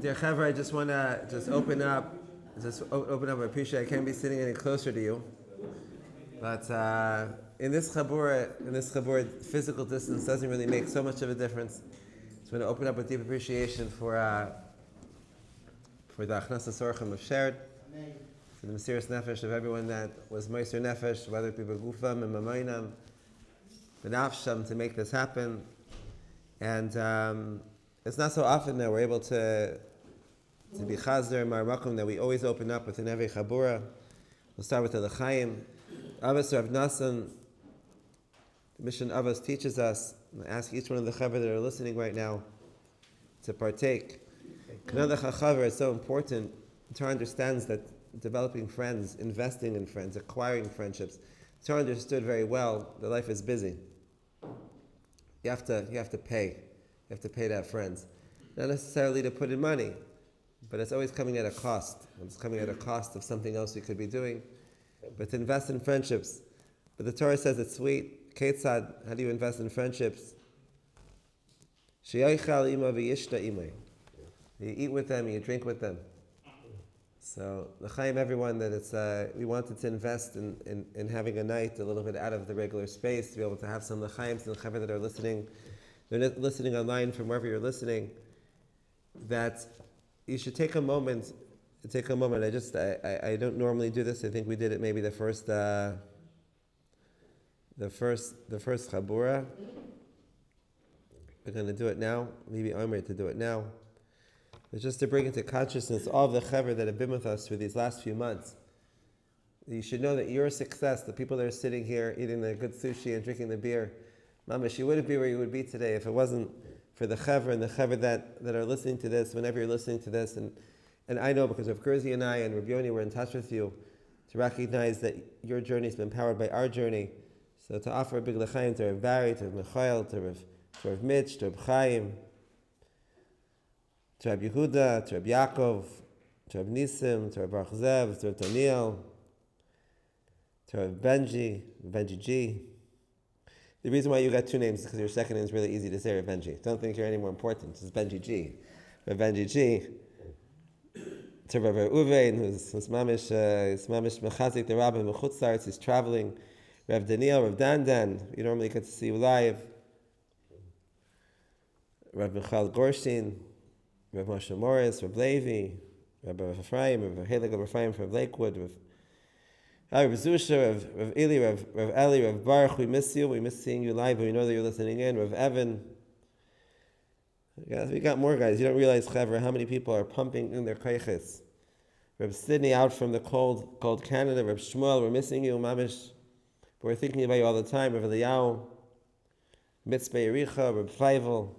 Dear Chaver, I just want to open up. I appreciate I can't be sitting any closer to you, but in this chabura, physical distance doesn't really make so much of a difference. So I'm going to open up with deep appreciation for the achnasa sorchim of shared, for the Mesiras Nefesh of everyone that was Meiser Nefesh, whether it be begufam and mamoinam, benafsham, to make this happen. And it's not so often that we're able to be chazer marmakum, that we always open up within every chabura. We'll start with the l'chaim. Avos Rav Nassan, the mission Avos teaches us. I ask each one of the chaver that are listening right now to partake. Another chaver is so important. Torah understands that developing friends, investing in friends, acquiring friendships. Torah understood very well that life is busy. You have to pay. You have to pay to have friends. Not necessarily to put in money, but it's always coming at a cost. It's coming at a cost of something else you could be doing. But to invest in friendships. But the Torah says it's sweet. Ketzad, how do you invest in friendships? She'yochal ima v'yishta imay. You eat with them, you drink with them. So, l'chaim everyone, that it's we wanted to invest in having a night a little bit out of the regular space, to be able to have some l'chaims and l'chaim that are listening. They're listening online from wherever you're listening, that you should take a moment. I don't normally do this. I think we did it maybe the first chabura. We're going to do it now. Maybe Omer to do it now. But just to bring into consciousness all of the chaver that have been with us for these last few months. You should know that your success, the people that are sitting here eating the good sushi and drinking the beer, Mamash, you wouldn't be where you would be today if it wasn't for the chaver and the chaver that are listening to this, whenever you're listening to this. And I know, because Rabbi Gerzi and I and Rabbi Yoni were in touch with you, to recognize that your journey has been powered by our journey. So to offer a big l'chaim to Rav Barry, to Rav Michael, to Rav Mitch, to Rav Chaim, to Rav Yehuda, to Rav Yaakov, to Rav Nisim, to Rav Baruch Zev, to Rav Daniel, to Rav Benji G. The reason why you got two names is because your second name is really easy to say, Rav Benji. Don't think you're any more important. It's Benji G. Rav Benji G. To Rav Uvein, who's mamish mechazik the rabbi mechutz la'aretz, he's traveling. Rav Daniel, Rav Dan, you normally get to see you live. Rav Michael Gorshin, Rav Moshe Morris, Rav Levi, Rav Ephraim, Rav Helig of Ephraim from Lakewood, Rav Zusha, Rav Eli, Rav Eli, Rav Baruch, we miss you. We miss seeing you live, but we know that you're listening in. Rav Evan. We got more guys. You don't realize, Chaver, how many people are pumping in their kaiches. Rav Sidney out from the cold Canada. Rav Shmuel, we're missing you, Mamish. But we're thinking about you all the time. Rav Eliyahu, Mitzvah Yericha, Rav Feivel,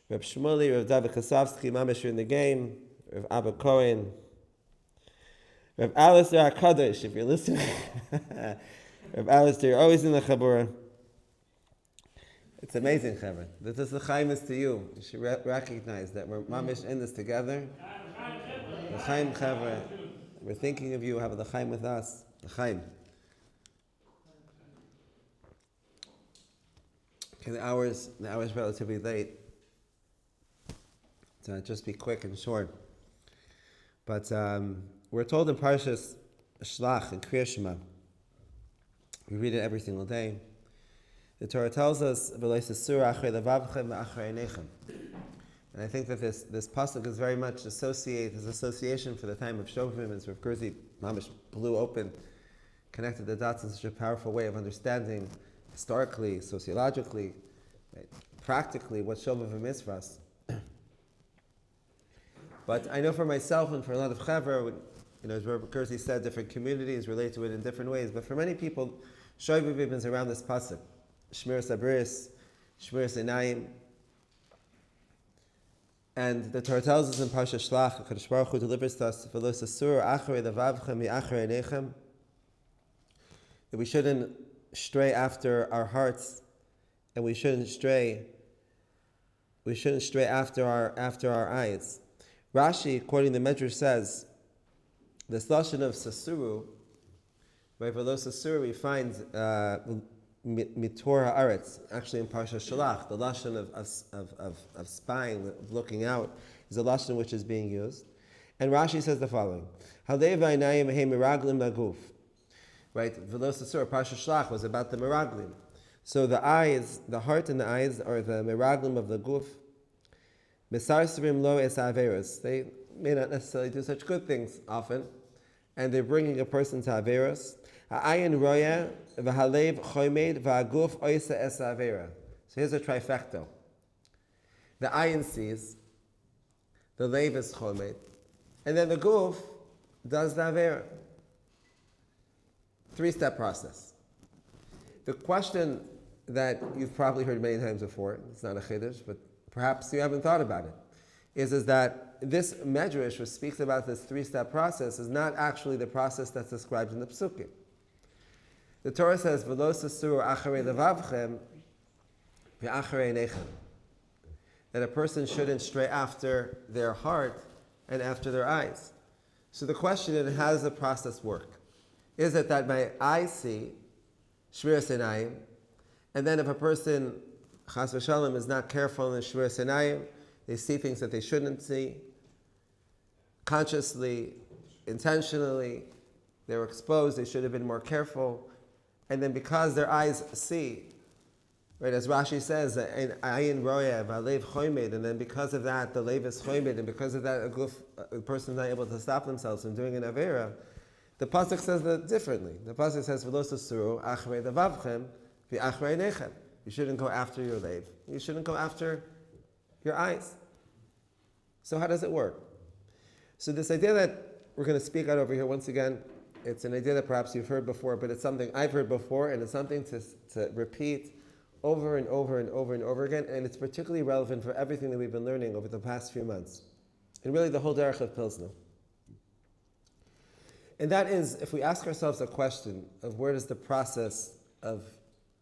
Rav Shmuley, Rav David Kasavsky, Mamish, you're in the game. Rav Abba Cohen. Rav Alistair HaKadosh, if you're listening. Rav Alistair, you're always in the chabura. It's amazing, Chaver. This l'chaim is to you. You should recognize that we're mamish in this together. L'chaim, Chaver. We're thinking of you. Have a l'chaim with us. L'chaim. Okay, the hour's relatively late. So just be quick and short. But we're told in Parshas Shlach in Kriya Shema. We read it every single day. The Torah tells us, and I think that this pasuk is very much association for the time of Shovavim, as Rav Gerzi Mamish blew open, connected the dots in such a powerful way of understanding historically, sociologically, right, practically what Shovavim is for us. But I know for myself and for a lot of chaver, as Rabbi Gerzi said, different communities relate to it in different ways. But for many people, Shovavim is around this pasuk. Shmiras Abris, Shmiras Einayim. And the Torah tells us in Parsha Shlach, HaKadosh Baruch Hu delivers to us, V'lo sasur acharei levavchem mi'acharei einechem, that we shouldn't stray after our hearts, and we shouldn't stray after our eyes. Rashi, quoting the Medrash, says, this lashon of sasuru, by V'lo sasur, we find mitor haaretz, actually in Parsha Shalach, the lashon of spying, of looking out. is a lashon which is being used. And Rashi says the following: Halev v'ainayim he miraglim laguf. Right? Velos Asur Parsha Shlach was about the miraglim. So the eyes, the heart and the eyes are the miraglim of the guf. Mesarsivim lo es averos. They may not necessarily do such good things often, and they're bringing a person to averos. Ha'ayin roya v'halev chomed v'aguf oisa es avera. So here's a trifecta. The ayin sees, the leiv is chomed, and then the guf does the avera. Three-step process. The question that you've probably heard many times before, it's not a chiddush, but perhaps you haven't thought about it, is that this medrash, which speaks about this three-step process, is not actually the process that's described in the psukim. The Torah says, "V'lo sasur acharei levavchem v'acharei einechem," that a person shouldn't stray after their heart and after their eyes. So the question is, how does the process work? Is it that my eyes see, shviras einayim, and then if a person, chas v'shalom, is not careful in shviras einayim, they see things that they shouldn't see, consciously, intentionally, they were exposed, they should have been more careful, and then because their eyes see, right, as Rashi says, ayin roya v'alev chomed, and then because of that, the leiv is chomed, and because of that, a person is not able to stop themselves from doing an avera. The pasuk says that differently. The pasuk says, "V'lo sasuru achrei levavchem v'achrei einechem." You shouldn't go after your leiv. You shouldn't go after your eyes. So how does it work? So this idea that we're going to speak out over here, once again, it's an idea that perhaps you've heard before, but it's something I've heard before, and it's something to repeat over and over and over and over again, and it's particularly relevant for everything that we've been learning over the past few months, and really the whole derech of Pilzno. And that is, if we ask ourselves a question of where does the process of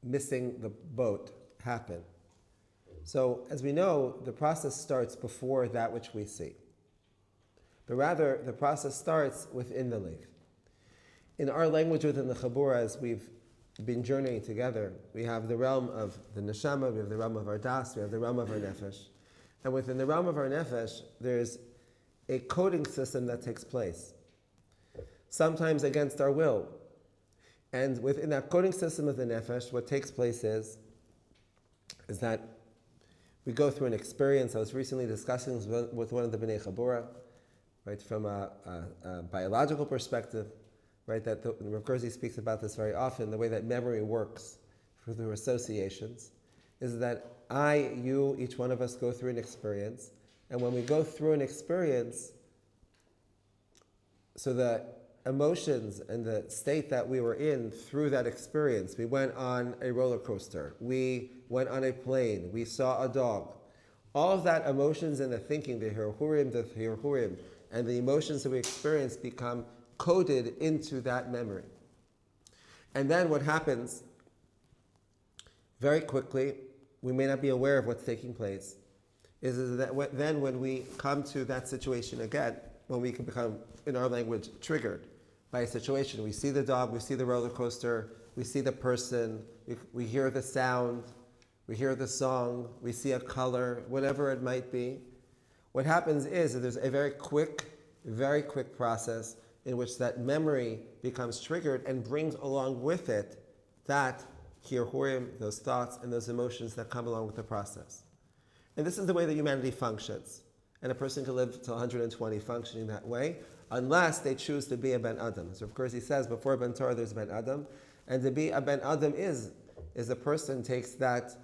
missing the boat happen? So, as we know, the process starts before that which we see. But rather, the process starts within the leiv. In our language within the Chabura, as we've been journeying together, we have the realm of the neshama, we have the realm of our das, we have the realm of our nefesh. And within the realm of our nefesh, there's a coding system that takes place, sometimes against our will. And within that coding system of the nefesh, what takes place is that we go through an experience. I was recently discussing with one of the Bnei Chabura, right, from a biological perspective, right, that Rabbi Gerzi speaks about this very often, the way that memory works through associations, is that I, you, each one of us go through an experience, and when we go through an experience, so the emotions and the state that we were in through that experience, we went on a roller coaster, we went on a plane, we saw a dog, all of that emotions and the thinking, the hirhurim, and the emotions that we experience become coded into that memory. And then what happens, very quickly, we may not be aware of what's taking place, is that then when we come to that situation again, when we can become, in our language, triggered by a situation, we see the dog, we see the roller coaster, we see the person, we hear the sound, we hear the song, we see a color, whatever it might be. What happens is that there's a very quick process in which that memory becomes triggered and brings along with it that hirhurim, those thoughts and those emotions that come along with the process. And this is the way that humanity functions. And a person can live to 120 functioning that way, unless they choose to be a ben adam. So of course he says, before ben Torah there's ben adam, and to be a ben adam is a person takes that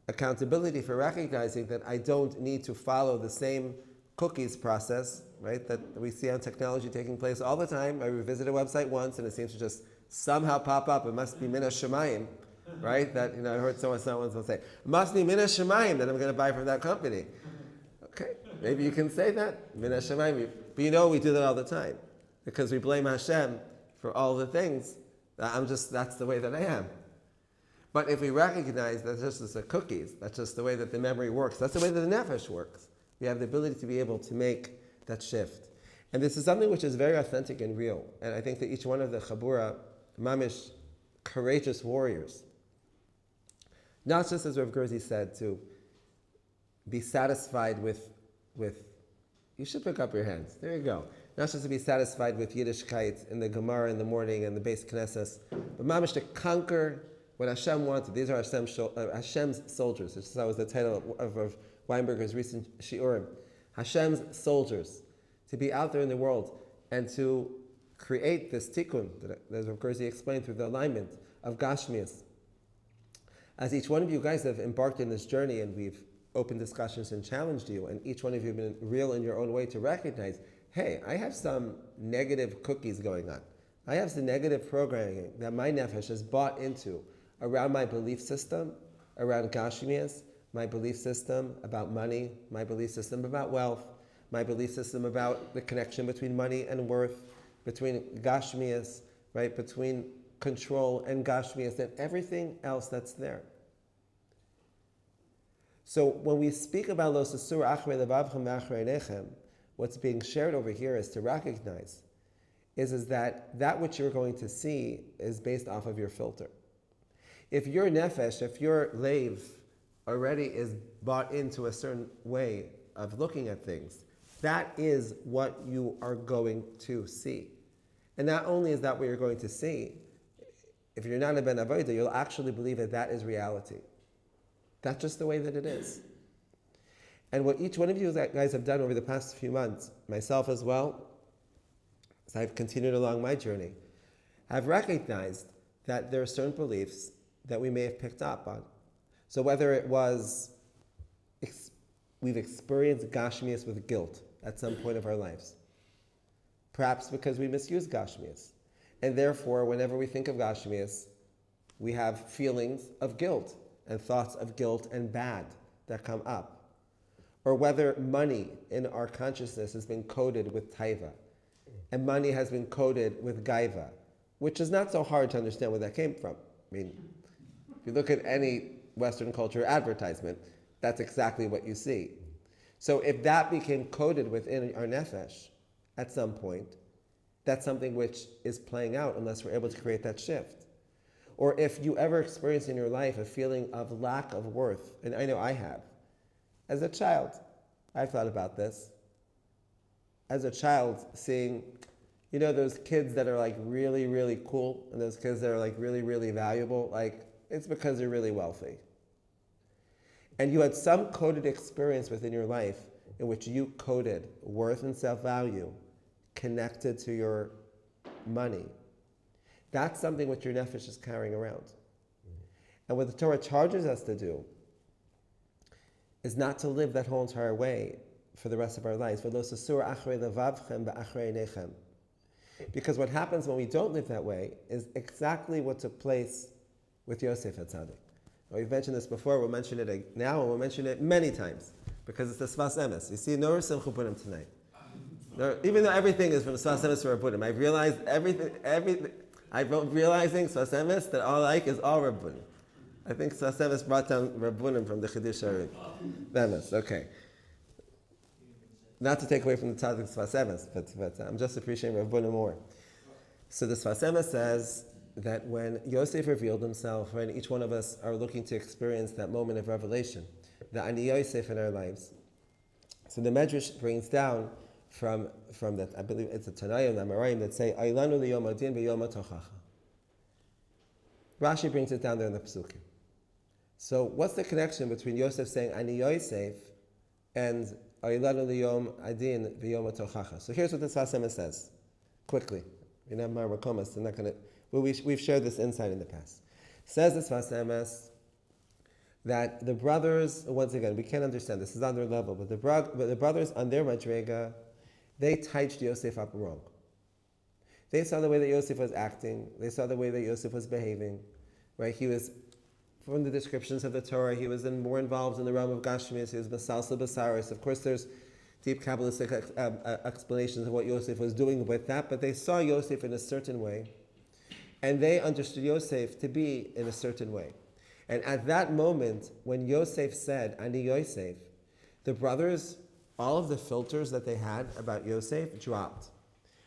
accountability for recognizing that I don't need to follow the same cookies process, right, that we see on technology taking place all the time. I visited a website once and it seems to just somehow pop up. It must be min hashemayim, right? That, I heard someone say, it must be min hashemayim that I'm going to buy from that company. Okay, maybe you can say that, min hashemayim. But we do that all the time because we blame Hashem for all the things. That's the way that I am. But if we recognize that that's just the cookies, that's just the way that the memory works, that's the way that the nefesh works, we have the ability to be able to make that shift. And this is something which is very authentic and real. And I think that each one of the Chabura, mamish, courageous warriors, not just as Rabbi Gerzi said, to be satisfied with You should pick up your hands. There you go. Not just to be satisfied with Yiddishkeit in the Gemara in the morning and the base Knesset, but mamish to conquer what Hashem wanted. These are Hashem's soldiers. This was the title of Weinberger's recent Shiurim. Hashem's soldiers. To be out there in the world and to create this tikkun, that Rabbi Gerzi explained through the alignment of Gashmias. As each one of you guys have embarked in this journey, and we've opened discussions and challenged you, and each one of you have been real in your own way to recognize, hey, I have some negative cookies going on. I have some negative programming that my nefesh has bought into around my belief system, around Gashmias, my belief system about money, my belief system about wealth, my belief system about the connection between money and worth, between Gashmias, right, between control and Gashmias, and everything else that's there. So when we speak about Lo Sasur Achrei Levavchem V'Achrei Einechem, what's being shared over here is to recognize is that which you're going to see is based off of your filter. If your nefesh, if your leiv already is bought into a certain way of looking at things, that is what you are going to see. And not only is that what you're going to see, if you're not a ben avodah, you'll actually believe that that is reality. That's just the way that it is. And what each one of you guys have done over the past few months, myself as well, as I've continued along my journey, I've recognized that there are certain beliefs that we may have picked up on. So whether it was we've experienced Gashmias with guilt at some point of our lives, perhaps because we misuse Gashmias, and therefore whenever we think of Gashmias, we have feelings of guilt and thoughts of guilt and bad that come up. Or whether money in our consciousness has been coded with taiva, and money has been coded with gaiva, which is not so hard to understand where that came from. I mean, if you look at any Western culture advertisement, that's exactly what you see. So if that became coded within our nefesh at some point, that's something which is playing out unless we're able to create that shift. Or if you ever experience in your life a feeling of lack of worth, and I know I have. As a child, I've thought about this. As a child, seeing, those kids that are like really, really cool, and those kids that are like really, really valuable, like it's because they're really wealthy. And you had some coded experience within your life in which you coded worth and self-value connected to your money. That's something which your nefesh is carrying around. And what the Torah charges us to do is not to live that whole entire way for the rest of our lives. Because what happens when we don't live that way is exactly what took place with Yosef HaTzadik. We've mentioned this before, we'll mention it now, and we'll mention it many times, because it's the Sfas Emes. You see, no Simcha Purim tonight. Even though everything is from the Sfas Emes to Rabbunim, I've realized I'm realizing Sfas Emes that all I like is all Rabbunim. I think Sfas Emes brought down Rabbunim from the Chiddush Emes. Okay. Not to take away from the Tzaddik Sfas Emes, but I'm just appreciating Rabbunim more. So the Sfas Emes says that when Yosef revealed himself, when each one of us are looking to experience that moment of revelation, the Ani Yosef in our lives. So the Medrash brings down from that, I believe it's a Tanayim, the Amarayim, that say, Aylanu liyom adin b'yom hatochacha. Rashi brings it down there in the Pesukim. So what's the connection between Yosef saying Ani Yosef and Aylanu liyom adin b'yom hatochacha? So here's what the Sfas Emes says, quickly. You know, Mar Makomas, they're not going to. We've shared this insight in the past. Says the Sfas Emes that the brothers, once again, we can't understand, this is on their level, but the brothers on their madrega, they touched Yosef up wrong. They saw the way that Yosef was acting, they saw the way that Yosef was behaving, right? He was, from the descriptions of the Torah, he was more involved in the realm of Gashmias, he was Basalsa Basaris. Of course, there's deep Kabbalistic explanations of what Yosef was doing with that, but they saw Yosef in a certain way, and they understood Yosef to be in a certain way. And at that moment, when Yosef said, Ani Yosef, the brothers, all of the filters that they had about Yosef dropped.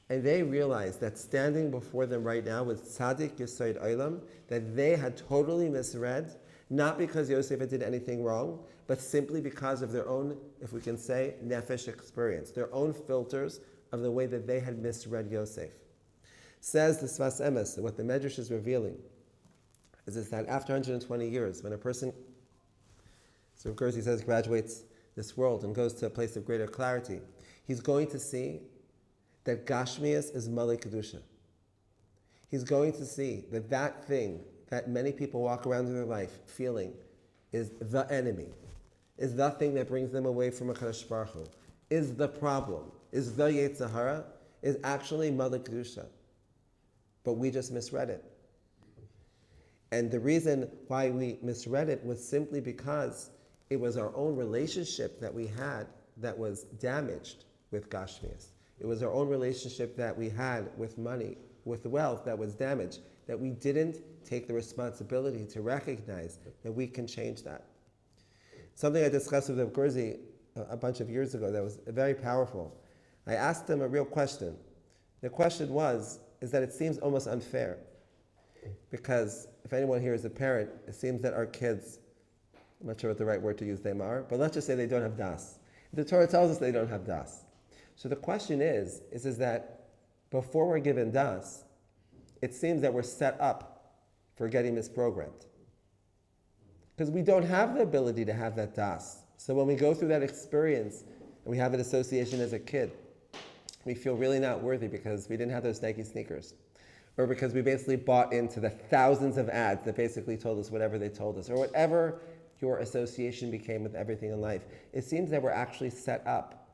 And they realized that standing before them right now with Tzaddik Yesod Olam, that they had totally misread Not because Yosef did anything wrong, but simply because of their own, if we can say, nefesh experience, their own filters of the way that they had misread Yosef. Says the Sfas Emes, that what the Medrash is revealing is that after 120 years, when a person, so Rabbi Gerzi says, graduates this world and goes to a place of greater clarity, he's going to see that Gashmias is Malei Kedusha. He's going to see that that thing that many people walk around in their life feeling is the enemy, is the thing that brings them away from HaKadosh Baruch Hu, is the problem, is the Yetzer Hara, is actually Malei Kedusha. But we just misread it. And the reason why we misread it was simply because it was our own relationship that we had that was damaged with Gashmias. It was our own relationship that we had with money, with wealth that was damaged, that we didn't take the responsibility to recognize that we can change that. Something I discussed with Rabbi Gerzi a bunch of years ago that was very powerful. I asked him a real question. The question is that it seems almost unfair. Because if anyone here is a parent, it seems that our kids, I'm not sure what the right word to use them are, but let's just say they don't have das. The Torah tells us they don't have das. So the question is that before we're given das, it seems that we're set up for getting misprogrammed. Because we don't have the ability to have that das. So when we go through that experience and we have an association as a kid, we feel really not worthy because we didn't have those Nike sneakers. Or because we basically bought into the thousands of ads that basically told us whatever they told us, or whatever your association became with everything in life. It seems that we're actually set up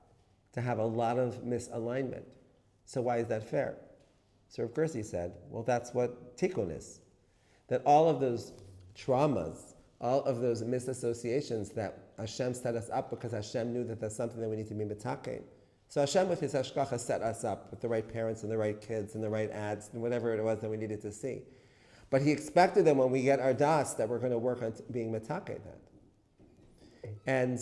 to have a lot of misalignment. So why is that fair? So Rabbi Gerzi said, well, that's what tikkun is. That all of those traumas, all of those misassociations that Hashem set us up because Hashem knew that that's something that we need to be mitakein. So Hashem with His hashgacha set us up with the right parents and the right kids and the right ads and whatever it was that we needed to see. But He expected that when we get our das that we're going to work on being mitakein that. And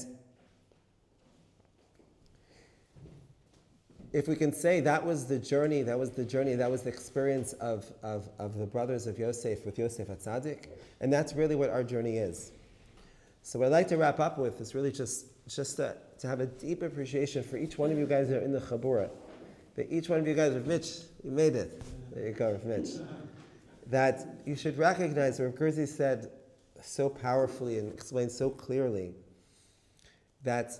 if we can say that was the journey, that was the experience of the brothers of Yosef with Yosef HaTzadik, and that's really what our journey is. So what I'd like to wrap up with is really just to have a deep appreciation for each one of you guys that are in the Chabura. That each one of you guys, Rav Mitch, you made it. There you go, Rav Mitch. That you should recognize, Rav Gerzi said so powerfully and explained so clearly, that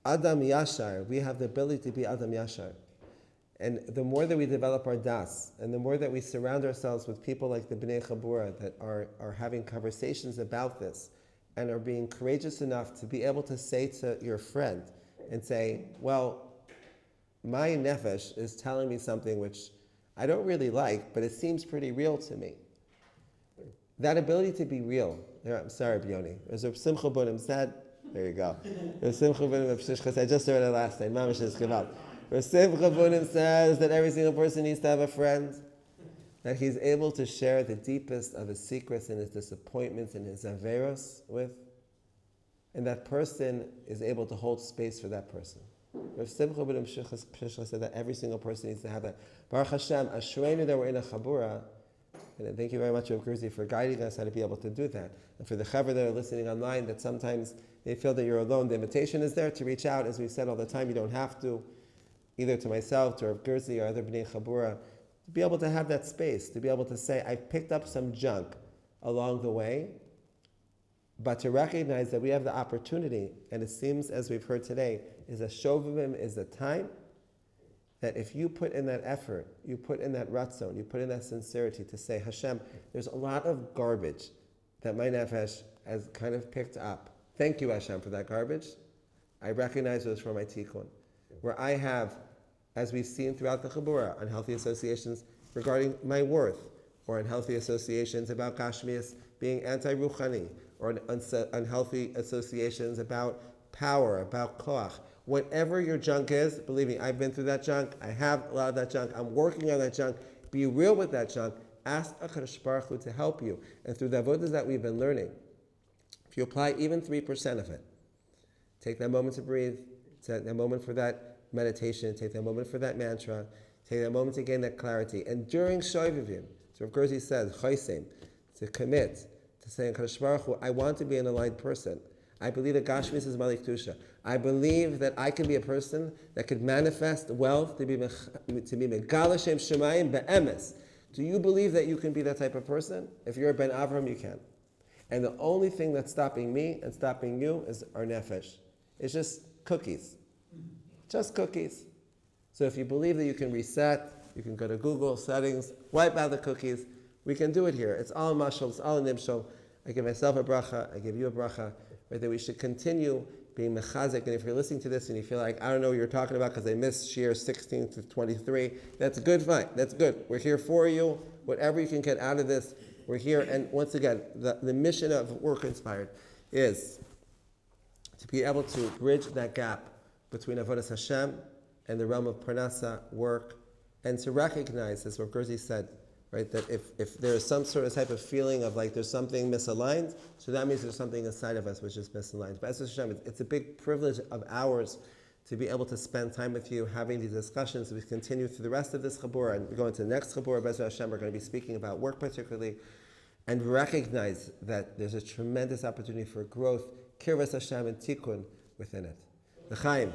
Adam Yashar, we have the ability to be Adam Yashar. And the more that we develop our das, and the more that we surround ourselves with people like the Bnei Chabura that are having conversations about this, and are being courageous enough to be able to say to your friend and say, well, my nefesh is telling me something which I don't really like, but it seems pretty real to me. That ability to be real. I'm sorry, Bioni. There's a Simcha Bunim said, there you go. There's Simcha Bunim of Shishchas. I just heard it last night. Mamash is Kival. Simcha Bunim says that every single person needs to have a friend, that he's able to share the deepest of his secrets and his disappointments and his averos with, and that person is able to hold space for that person. Rav Simcha ben Shishcha said that every single person needs to have that. Baruch Hashem, Ashreinu that we're in a Chabura, and thank you very much, Rabbi Gerzi, for guiding us how to be able to do that. And for the Chaver that are listening online, that sometimes they feel that you're alone, the invitation is there to reach out. As we've said all the time, you don't have to, either to myself, to Rabbi Gerzi, or other Bnei Chabura, to be able to have that space, to be able to say, I've picked up some junk along the way, but to recognize that we have the opportunity, and it seems, as we've heard today, is a Shovavim is the time that if you put in that effort, you put in that ratzon, you put in that sincerity to say, Hashem, there's a lot of garbage that my nefesh has kind of picked up. Thank you, Hashem, for that garbage. I recognize it was for my tikkun. Where I have, as we've seen throughout the Chabura, unhealthy associations regarding my worth, or unhealthy associations about Gashmias being anti-Ruchani, or unhealthy associations about power, about koach. Whatever your junk is, believe me, I've been through that junk, I have a lot of that junk, I'm working on that junk, be real with that junk, ask HaKadosh Baruch Hu to help you. And through the avodah that we've been learning, if you apply even 3% of it, take that moment to breathe, take that moment for that meditation, take that moment for that mantra, take that moment to gain that clarity. And during Shovavim, so Rabbi Gerzi says, Chosem, to commit, to say, Kadosh Baruch Hu, I want to be an aligned person. I believe that Gashmis is Malik Tusha. I believe that I can be a person that could manifest wealth to be Megala Shem Shemayim Be'emes. Do you believe that you can be that type of person? If you're a Ben Avram, you can. And the only thing that's stopping me and stopping you is our nefesh. It's just cookies. Just cookies. So if you believe that you can reset, you can go to Google, settings, wipe out the cookies. We can do it here. It's all mashal, it's all nimshal. I give myself a bracha, I give you a bracha. Right, that we should continue being mechazik. And if you're listening to this and you feel like, I don't know what you're talking about because I missed Shir 16 to 23, that's good, fine. That's good. We're here for you. Whatever you can get out of this, we're here. And once again, the mission of Work Inspired is to be able to bridge that gap between avodah Hashem and the realm of parnassa, work, and to recognize, as Rabbi Gerzi said, right, that if there's some sort of type of feeling of like there's something misaligned, so that means there's something inside of us which is misaligned. But as Hashem, it's a big privilege of ours to be able to spend time with you, having these discussions. We continue through the rest of this chabur, and we go into the next chabur. Bez Hashem, we're going to be speaking about work particularly, and recognize that there's a tremendous opportunity for growth, kirvas Hashem and tikkun within it. L'chaim.